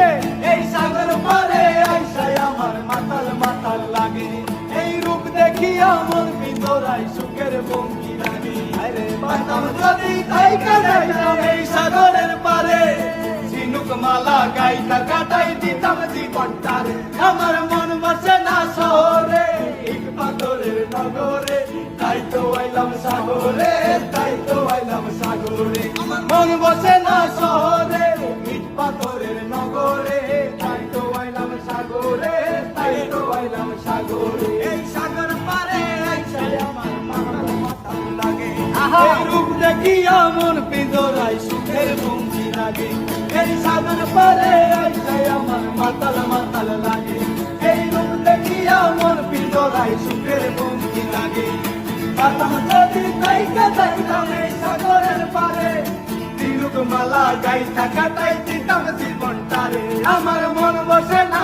লাগে এই সাগর পারে আইসাই আমার মাতাল মাতাল লাগে এই রূপ দেখিয়া মন ভিতরাই সুখের ভঙ্গি লাগে আরে পাতাম যদি থাইকা যাইতাম এই সাগরের পারে ঝিনুক মালা গাইতা কাটাই দিতাম জীবনটারে আমার মন বসে না শহরে ইট পাথরের নগরে তাই তো আইলাম সাগরে তাই তো আইলাম সাগরে আমার মন বসে না শহরে ইট পাথরের নগরে তাই তো আইলাম সাগরে তাই তো আইলাম সাগরে এই সাগর পারে আইসাই আমার মাতাল মাতাল লাগে এই রূপ দেখিয়া মন পিঁজরাই সুখের ভঙ্গি লাগে এই সাগর পারে আইসাই আমার মাতাল মাতাল লাগে এই রূপ দেখিয়া মন পিঁজরাই সুখের ভঙ্গি লাগে পাতাম যদি থাইকা যাইতাম এই সাগরের পারে ঝিনুক মালা গাইতা কাটাই দিতাম জীবনটারে আমার মন বসে না